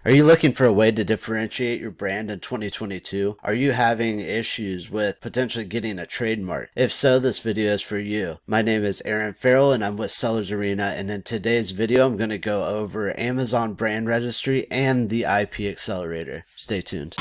Are you looking for a way to differentiate your brand in 2022? Are you having issues with potentially getting a trademark? If so, this video is for you. My name is Aaron Farrell and I'm with Sellers Arena, and in today's video I'm going to go over Amazon Brand Registry and the IP Accelerator. Stay tuned.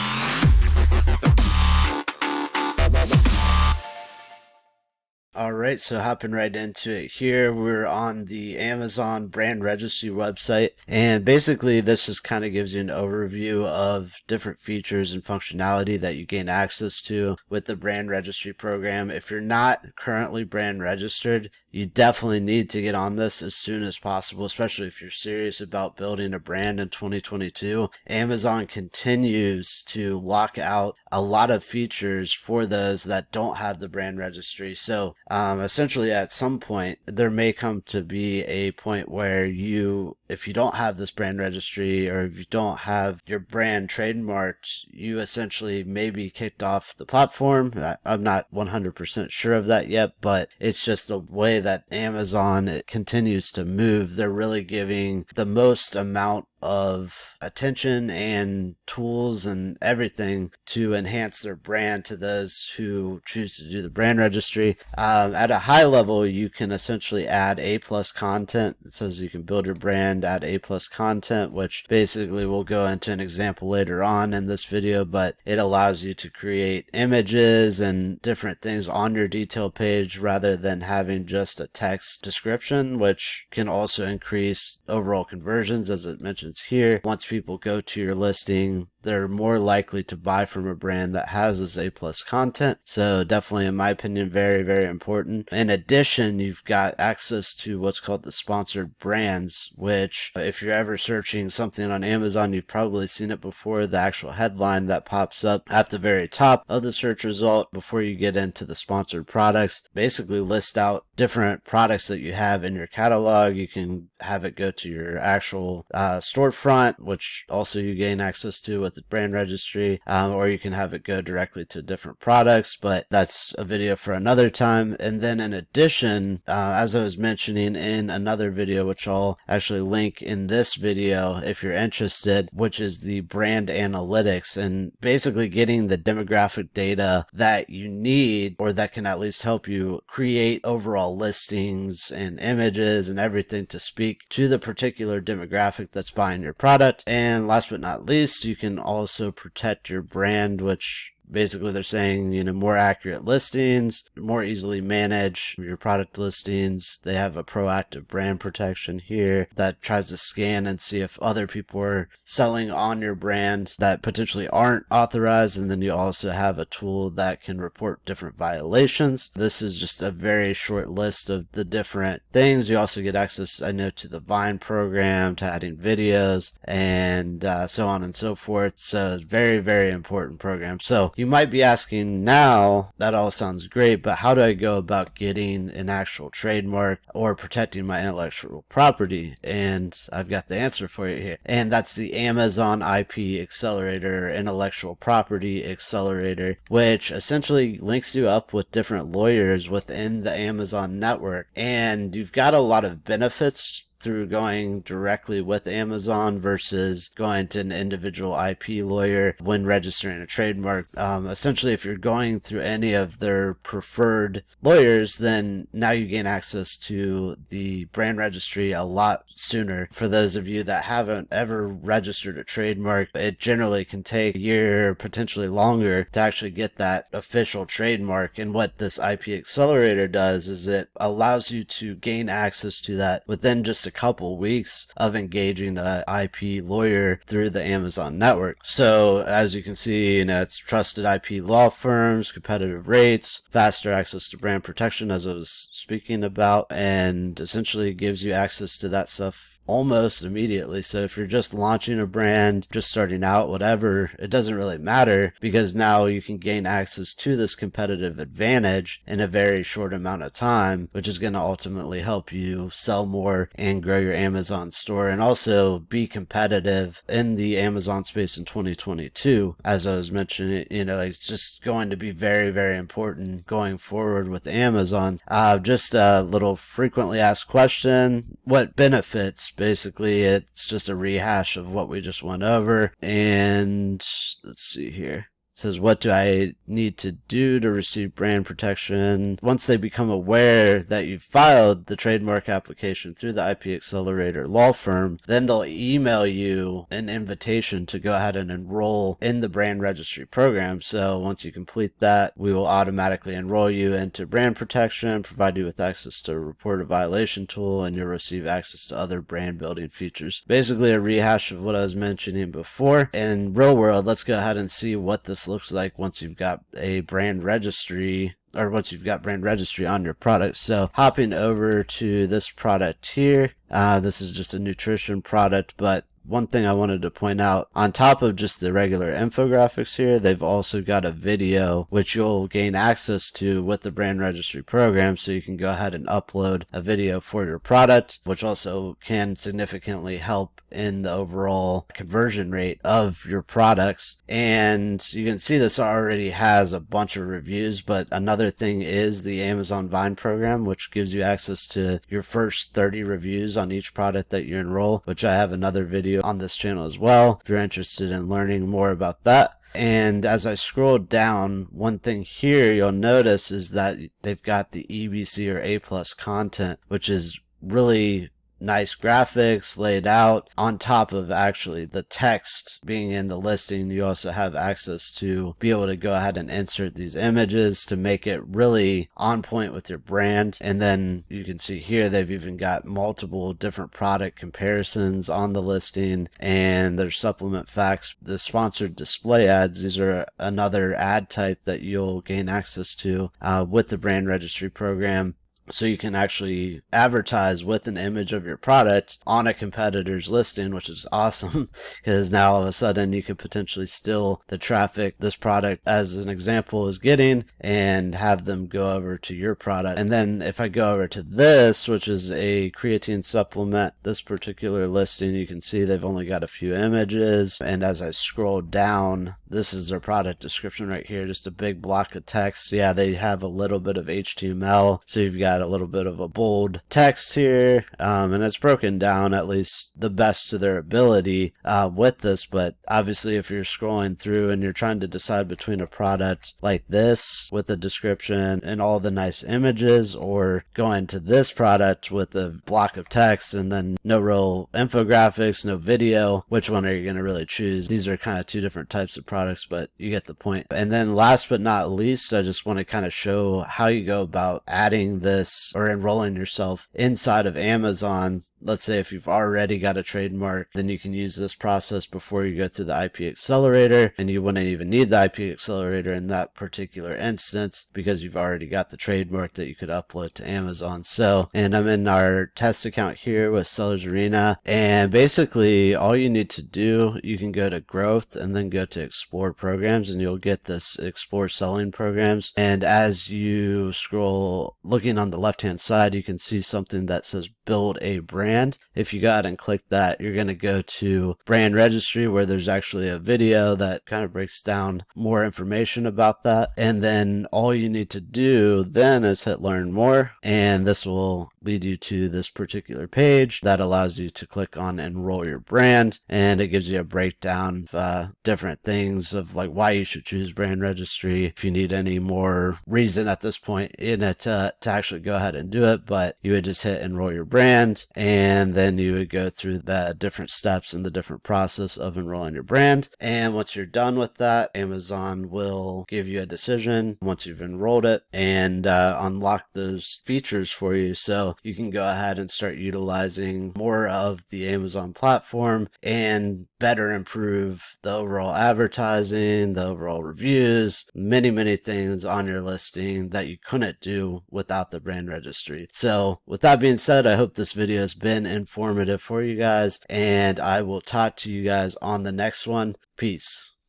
Alright, so hopping right into it here, we're on the Amazon Brand Registry website, and basically this just kind of gives you an overview of different features and functionality that you gain access to with the Brand Registry program. If you're not currently brand registered, you definitely need to get on this as soon as possible, especially if you're serious about building a brand in 2022. Amazon continues to lock out a lot of features for those that don't have the brand registry. So essentially at some point there may come to be a point where if you don't have this brand registry, or if you don't have your brand trademarked, you essentially may be kicked off the platform. I'm not 100% sure of that yet, but it's just the way that Amazon continues to move. They're really giving the most amount of attention and tools and everything to enhance their brand to those who choose to do the brand registry. At a high level, you can essentially add A+ content. It says you can build your brand, add A+ content, which basically we'll go into an example later on in this video, but it allows you to create images and different things on your detail page rather than having just a text description, which can also increase overall conversions, as it mentions here. Once people go to your listing, they're more likely to buy from a brand that has this A+ content. So definitely, in my opinion, very, very important. In addition, you've got access to what's called the sponsored brands, which if you're ever searching something on Amazon, you've probably seen it before. The actual headline that pops up at the very top of the search result before you get into the sponsored products basically list out different products that you have in your catalog. You can have it go to your actual storefront, which also you gain access to with the brand registry, or you can have it go directly to different products, but that's a video for another time. And then in addition, as I was mentioning in another video, which I'll actually link in this video if you're interested, which is the brand analytics, and basically getting the demographic data that you need, or that can at least help you create overall listings and images and everything to speak to the particular demographic that's buying your product. And last but not least, you can also protect your brand, which basically they're saying, more accurate listings, more easily manage your product listings. They have a proactive brand protection here that tries to scan and see if other people are selling on your brand that potentially aren't authorized. And then you also have a tool that can report different violations. This is just a very short list of the different things. You also get access, I know, to the Vine program, to adding videos, and so on and so forth. So it's very, very important program. So you might be asking now, that all sounds great, but how do I go about getting an actual trademark or protecting my intellectual property? And I've got the answer for you here. And that's the Amazon IP Accelerator, Intellectual Property Accelerator, which essentially links you up with different lawyers within the Amazon network. And you've got a lot of benefits through going directly with Amazon versus going to an individual IP lawyer when registering a trademark. Essentially, if you're going through any of their preferred lawyers, then now you gain access to the brand registry a lot sooner. For those of you that haven't ever registered a trademark, it generally can take a year, potentially longer, to actually get that official trademark. And what this IP Accelerator does is it allows you to gain access to that within just a couple weeks of engaging an IP lawyer through the Amazon network. So as you can see, it's trusted IP law firms, competitive rates, faster access to brand protection, as I was speaking about, and essentially gives you access to that stuff almost immediately. So if you're just launching a brand, just starting out, whatever, it doesn't really matter, because now you can gain access to this competitive advantage in a very short amount of time, which is going to ultimately help you sell more and grow your Amazon store, and also be competitive in the Amazon space in 2022. As I was mentioning, it's just going to be very, very important going forward with Amazon. Just a little frequently asked question: what benefits Basically, it's just a rehash of what we just went over. And let's see here. It says, what do I need to do to receive brand protection? Once they become aware that you filed the trademark application through the IP Accelerator law firm, then they'll email you an invitation to go ahead and enroll in the brand registry program. So once you complete that, we will automatically enroll you into brand protection, provide you with access to a report a violation tool, and you'll receive access to other brand building features. Basically a rehash of what I was mentioning before. In real world, let's go ahead and see what this looks like once you've got a brand registry, or once you've got brand registry on your product. So hopping over to this product here, this is just a nutrition product, but one thing I wanted to point out, on top of just the regular infographics here, they've also got a video which you'll gain access to with the brand registry program, so you can go ahead and upload a video for your product, which also can significantly help in the overall conversion rate of your products. And you can see this already has a bunch of reviews, but another thing is the Amazon Vine program, which gives you access to your first 30 reviews on each product that you enroll, which I have another video on this channel as well if you're interested in learning more about that. And as I scroll down, one thing here you'll notice is that they've got the EBC or A+ content, which is really nice graphics laid out on top of actually the text being in the listing. You also have access to be able to go ahead and insert these images to make it really on point with your brand. And then you can see here they've even got multiple different product comparisons on the listing, and there's supplement facts. The sponsored display ads, these are another ad type that you'll gain access to with the brand registry program. So you can actually advertise with an image of your product on a competitor's listing, which is awesome, because now all of a sudden you could potentially steal the traffic this product, as an example, is getting, and have them go over to your product. And then if I go over to this, which is a creatine supplement, this particular listing, you can see they've only got a few images. And as I scroll down, this is their product description right here, just a big block of text. Yeah, they have a little bit of HTML, so you've got a little bit of a bold text here, and it's broken down at least the best to their ability with this. But obviously if you're scrolling through and you're trying to decide between a product like this with a description and all the nice images, or going to this product with a block of text and then no real infographics, no video, which one are you going to really choose? These are kind of two different types of products, but you get the point. And then last but not least, I just want to kind of show how you go about adding this or enrolling yourself inside of Amazon. Let's say if you've already got a trademark, then you can use this process before you go through the IP Accelerator, and you wouldn't even need the IP Accelerator in that particular instance because you've already got the trademark that you could upload to Amazon. So, and I'm in our test account here with Sellers Arena, and basically all you need to do, you can go to growth and then go to explore programs, and you'll get this explore selling programs. And as you scroll, looking on the left hand side, you can see something that says build a brand. If you go ahead and click that, you're going to go to brand registry, where there's actually a video that kind of breaks down more information about that. And then all you need to do then is hit learn more, and this will lead you to this particular page that allows you to click on enroll your brand, and it gives you a breakdown of different things of like why you should choose brand registry, if you need any more reason at this point in it to actually go ahead and do it. But you would just hit enroll your brand, and then you would go through the different steps in the different process of enrolling your brand. And once you're done with that, Amazon will give you a decision once you've enrolled it, and unlock those features for you, so you can go ahead and start utilizing more of the Amazon platform and better improve the overall advertising, the overall reviews, many things on your listing that you couldn't do without the brand registry. So with that being said, I hope this video has been informative for you guys, and I will talk to you guys on the next one. Peace.